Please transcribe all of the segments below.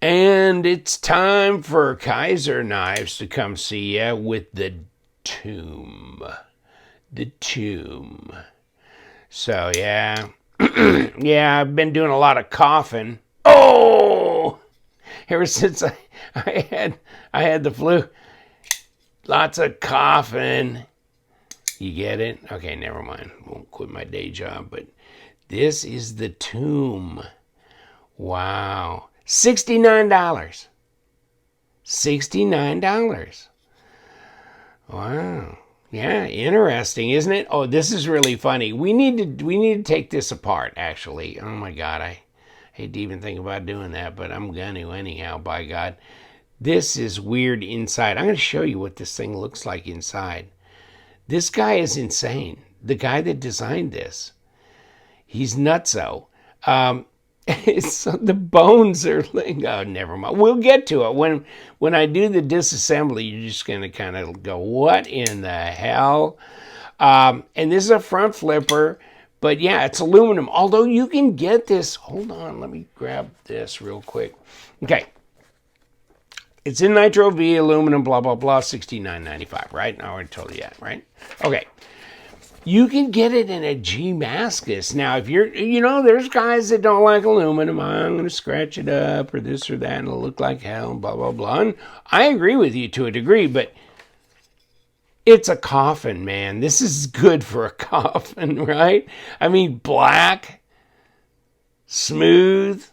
And it's time for Kizer Knives to come see ya with the tomb. The tomb. So, yeah. Yeah, I've been doing a lot of coughing. Oh! Ever since I had the flu. Lots of coughing. You get it? Okay, never mind. Won't quit my day job. But this is the tomb. Wow. $69. $69. Wow. Yeah, interesting, isn't it? Oh, this is really funny. We need to take this apart, actually. Oh my God, I hate to even think about doing that, but I'm gonna anyhow, by God. This is weird inside. I'm gonna show you what this thing looks like inside. This guy is insane. The guy that designed this. He's nutso. So the bones are like, oh, never mind. We'll get to it. When I do the disassembly, you're just going to kind of go, what in the hell? And this is a front flipper, but yeah, it's aluminum. Although you can get this. Hold on, let me grab this real quick. Okay. It's in Nitro V, aluminum, blah, blah, blah, $69.95, right? I already told you that, right? Okay. You can get it in a Damascus. Now, if you're, there's guys that don't like aluminum. I'm going to scratch it up or this or that and it'll look like hell and blah, blah, blah. And I agree with you to a degree, but it's a coffin, man. This is good for a coffin, right? I mean, black, smooth,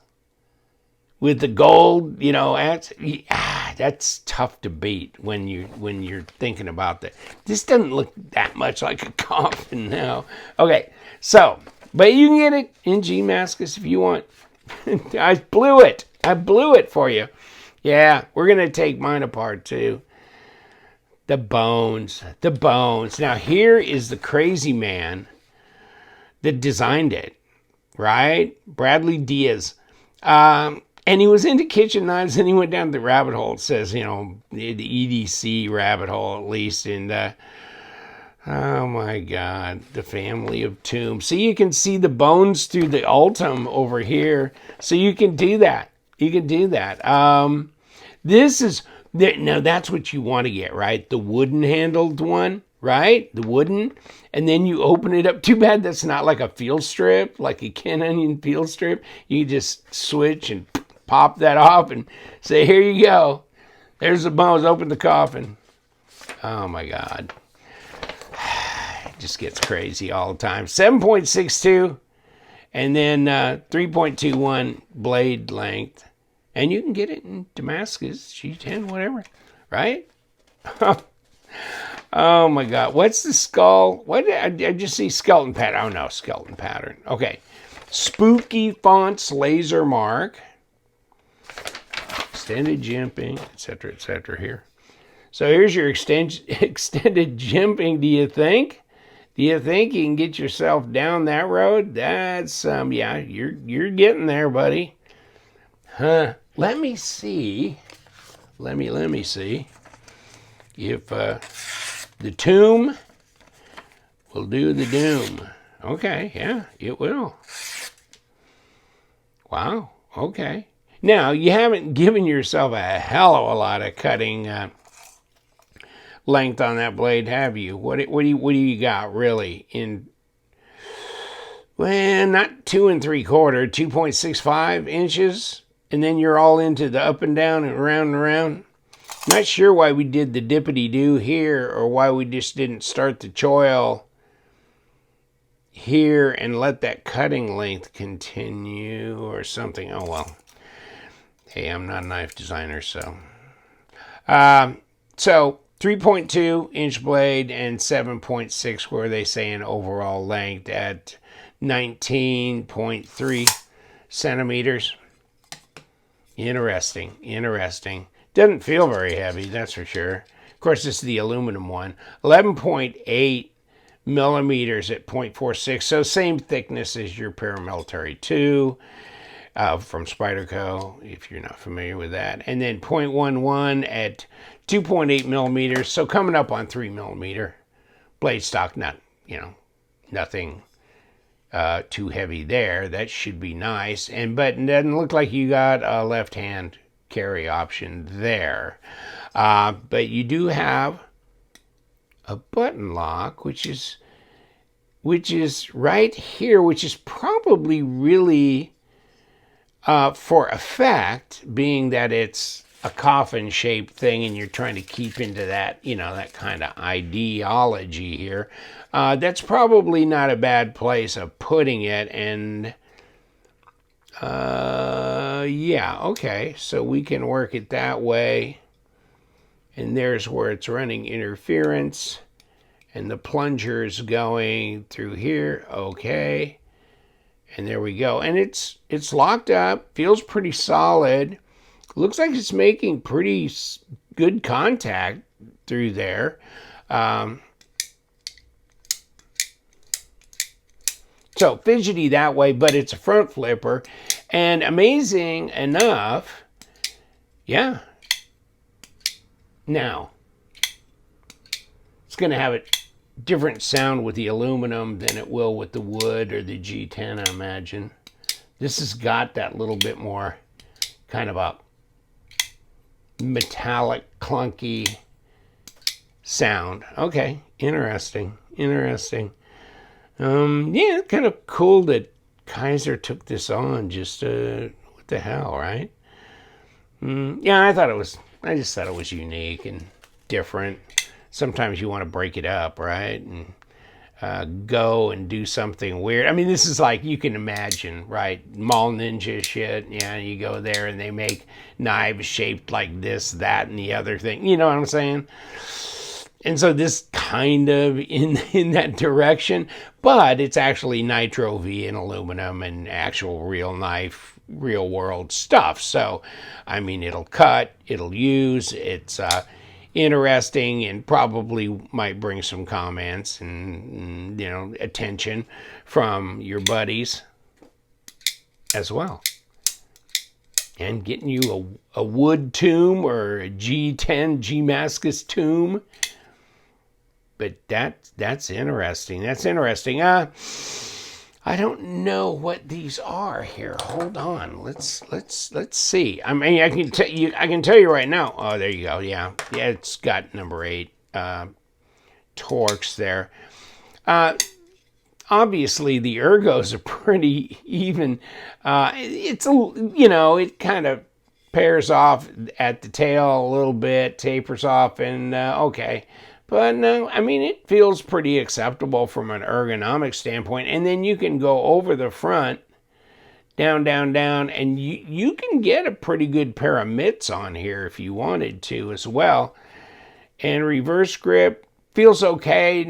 with the gold, that's tough to beat when you're thinking about that. This doesn't look that much like a coffin now. Okay, so, but you can get it in Damascus if you want. I blew it for you. Yeah, we're gonna take mine apart too. The bones. Now here is the crazy man that designed it, right? Bradley Diaz. And he was into kitchen knives, and he went down the rabbit hole. It says, the EDC rabbit hole, at least. And, oh, my God, the family of tombs. So you can see the bones through the Ultim over here. So you can do that. This is, now that's what you want to get, right? The wooden-handled one, right? The wooden. And then you open it up. Too bad that's not like a peel strip, like a Ken Onion peel strip. You just switch and pop that off and say, here you go. There's the bones. Open the coffin. Oh, my God. It just gets crazy all the time. 7.62 and then 3.21 blade length. And you can get it in Damascus, G10, whatever, right? Oh, my God. What's the skull? What did I just see? Skeleton pattern. Oh, no, skeleton pattern. Okay. Spooky fonts, laser mark. Extended jimping, etc. here. So here's your extended jimping. Do you think you can get yourself down that road? That's yeah, you're getting there, buddy. Huh? Let me see. Let me see if the tomb will do the doom. Okay, yeah, it will. Wow. Okay. Now, you haven't given yourself a hell of a lot of cutting length on that blade, have you? What do you got, really? Well, not 2 3/4, 2.65 inches, and then you're all into the up and down and around and around. Not sure why we did the dippity-doo here, or why we just didn't start the choil here and let that cutting length continue or something. Oh, well. Hey, I'm not a knife designer, so. So 3.2 inch blade and 7.6 where they say an overall length at 19.3 centimeters. Interesting. Doesn't feel very heavy, that's for sure. Of course, this is the aluminum one. 11.8 millimeters at 0.46, so same thickness as your paramilitary 2. From Spyderco, if you're not familiar with that. And then 0.11 at 2.8 millimeters, so coming up on 3 millimeter. Blade stock, nothing too heavy there. That should be nice. But it doesn't look like you got a left hand carry option there. But you do have a button lock, which is right here, which is probably really for effect, being that it's a coffin-shaped thing and you're trying to keep into that, that kind of ideology here. That's probably not a bad place of putting it. And yeah, okay, so we can work it that way. And there's where it's running interference. And the plunger is going through here. Okay. And there we go. And it's locked up. Feels pretty solid. Looks like it's making pretty good contact through there. So fidgety that way, but it's a front flipper. And amazing enough, yeah. Now, it's going to have a different sound with the aluminum than it will with the wood or the G10, I imagine. This has got that little bit more kind of a metallic, clunky sound. Okay, interesting. Yeah, kind of cool that Kizer took this on. Just what the hell, right? Yeah, I just thought it was unique and different. Sometimes you want to break it up, right? And go and do something weird. I mean, this is like, you can imagine, right? Mall Ninja shit. Yeah, you go there and they make knives shaped like this, that, and the other thing. You know what I'm saying? And so this kind of in that direction, but it's actually nitro V and aluminum and actual real knife, real world stuff. So, I mean, it'll cut, it'll use, it's interesting, and probably might bring some comments and attention from your buddies as well. And getting you a wood tomb or a G10 Damascus tomb. But that's interesting. I don't know what these are here. Hold on. Let's see. I mean, I can tell you right now. Oh, there you go. Yeah, it's got number 8 torques there. Obviously the ergos are pretty even. It kind of pairs off at the tail a little bit, tapers off, and okay. But no, I mean, it feels pretty acceptable from an ergonomic standpoint. And then you can go over the front, down, and you can get a pretty good pair of mitts on here if you wanted to as well. And reverse grip feels okay.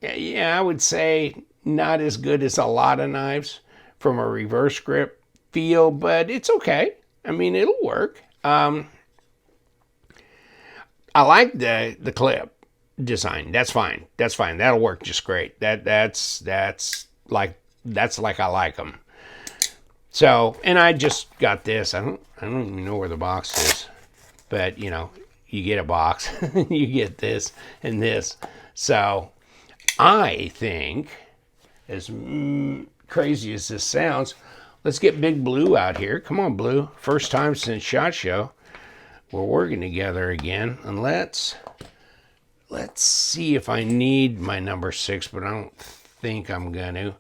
I would say not as good as a lot of knives from a reverse grip feel, but it's okay. I mean, it'll work. I like the clip design. That's fine. That'll work just great. That's like I like them. So, and I just got this. I don't even know where the box is, but you get a box, you get this and this. So, I think, as crazy as this sounds, let's get Big Blue out here. Come on, Blue. First time since SHOT Show. We're working together again, and let's see if I need my number 6, but I don't think I'm going to.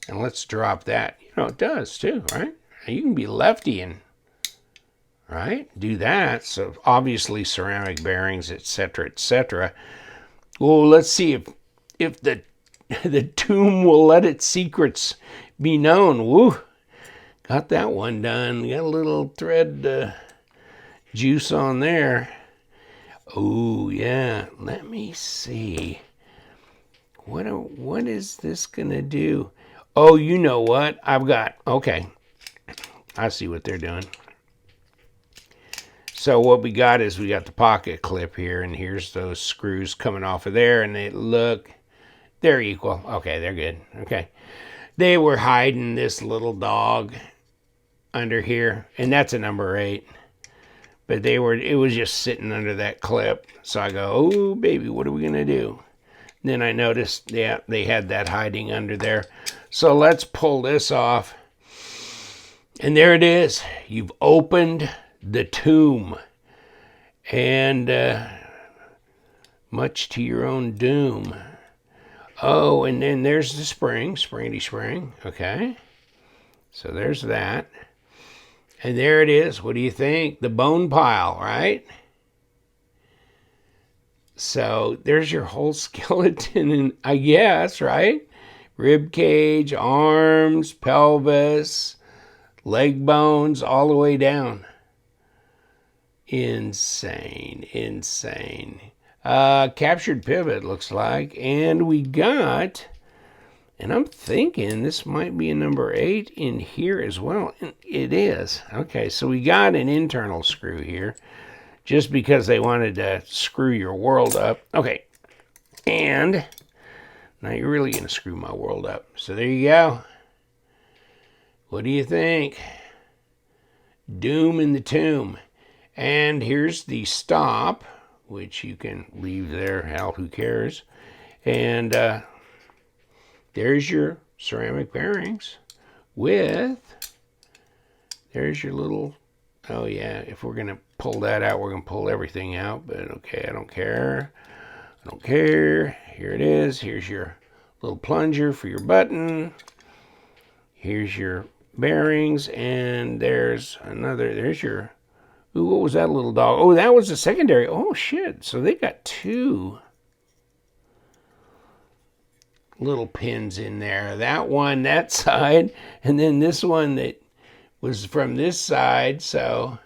And let's drop that. It does too, right? You can be lefty and, right, do that. So obviously ceramic bearings, etc., etc. Well, let's see if the tomb will let its secrets be known. Woo! Got that one done. Got a little thread juice on there. Oh yeah, let me see. What is this gonna do? Oh, you know what? Okay, I see what they're doing. So what we got is we got the pocket clip here, and here's those screws coming off of there, and they're equal. Okay, they're good. Okay, they were hiding this little dog under here, and that's a number 8. But it was just sitting under that clip. So I go, oh, baby, what are we going to do? And then I noticed, yeah, they had that hiding under there. So let's pull this off. And there it is. You've opened the tomb. And much to your own doom. Oh, and then there's the spring, springy spring. Okay. So there's that. And there it is. What do you think? The bone pile, right? So there's your whole skeleton, I guess, right? Rib cage, arms, pelvis, leg bones, all the way down. Insane, insane. Captured pivot, looks like. And we got, and I'm thinking this might be a number 8 in here as well. And it is. Okay, so we got an internal screw here, just because they wanted to screw your world up. Okay, and now you're really going to screw my world up. So there you go. What do you think? Doom in the tomb. And here's the stop, which you can leave there. Hell, who cares? And there's your ceramic bearings with, there's your little, oh yeah, if we're going to pull that out, we're going to pull everything out. But okay, I don't care. I don't care. Here it is. Here's your little plunger for your button. Here's your bearings. And there's another, there's your, ooh, what was that little dog? Oh, that was the secondary. Oh, shit. So they got 2 little pins in there. That one, that side, and then this one that was from this side. So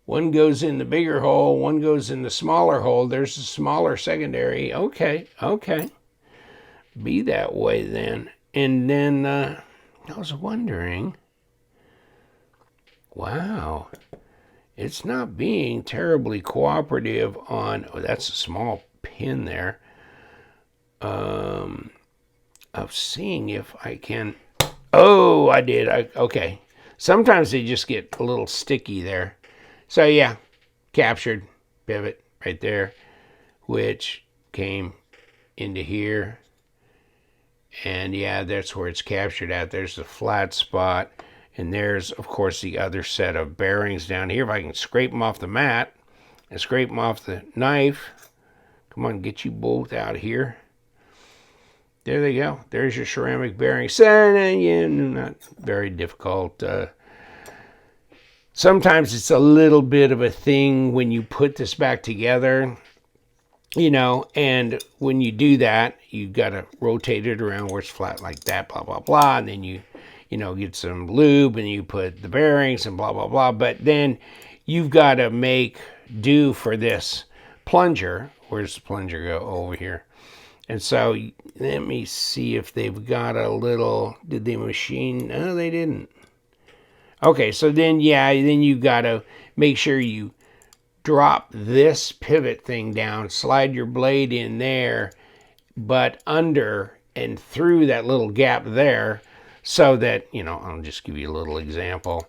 one goes in the bigger hole, one goes in the smaller hole. There's the smaller secondary. Okay, okay. Be that way then. And then I was wondering, wow, it's not being terribly cooperative on, oh, that's a small pin there, of seeing if I can, oh, I did, okay. Sometimes they just get a little sticky there. So yeah, captured pivot right there, which came into here. And yeah, that's where it's captured at. There's the flat spot. And there's, of course, the other set of bearings down here. If I can scrape them off the mat and scrape them off the knife. Come on, get you both out here. There they go. There's your ceramic bearings. Yeah, not very difficult. Sometimes it's a little bit of a thing when you put this back together, you know, and when you do that, you got to rotate it around where it's flat like that, blah, blah, blah. And then you know, get some lube and you put the bearings and blah, blah, blah. But then you've got to make do for this plunger. Where's the plunger go? Over here. And so let me see if they've got a little, did they machine? No, they didn't. Okay, so then, yeah, then you got to make sure you drop this pivot thing down, slide your blade in there, but under and through that little gap there, so that, you know, I'll just give you a little example.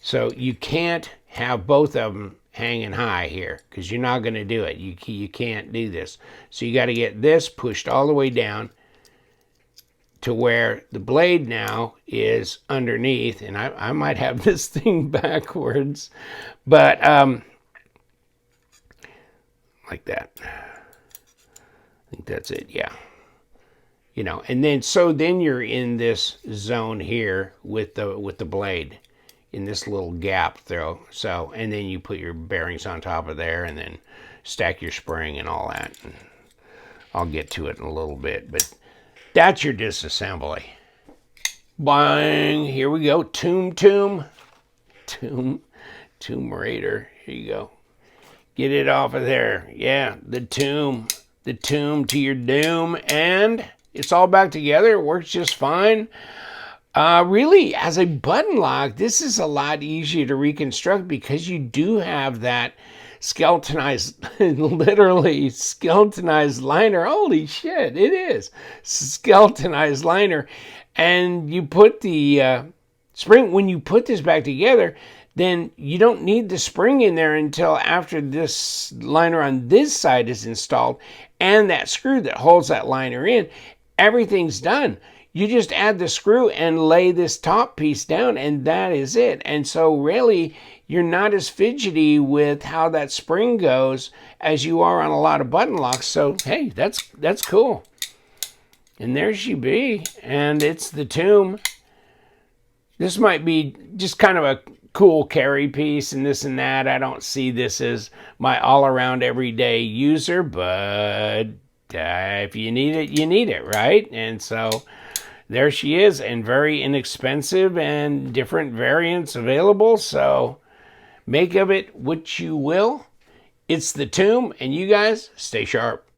So you can't have both of them hanging high here because you're not going to do it. You can't do this. So you got to get this pushed all the way down to where the blade now is underneath. And I might have this thing backwards, but like that. I think that's it. Yeah. You know, and then so then you're in this zone here with the blade in this little gap though. So, and then you put your bearings on top of there and then stack your spring and all that. And I'll get to it in a little bit, but that's your disassembly. Bang, here we go. Tomb Raider. Here you go. Get it off of there. Yeah, the tomb to your doom, and it's all back together. It works just fine. Really, as a button lock, this is a lot easier to reconstruct because you do have that skeletonized, literally skeletonized liner. Holy shit, it is skeletonized liner. And you put the spring, when you put this back together, then you don't need the spring in there until after this liner on this side is installed and that screw that holds that liner in. Everything's done. you just add the screw and lay this top piece down, and that is it. And so really, you're not as fidgety with how that spring goes as you are on a lot of button locks. So hey, that's cool. And there she be, and it's the tomb. This might be just kind of a cool carry piece and this and that. I don't see this as my all-around everyday user, but if you need it, you need it, right? And so there she is, and very inexpensive and different variants available. So make of it what you will. It's the tomb, and you guys stay sharp.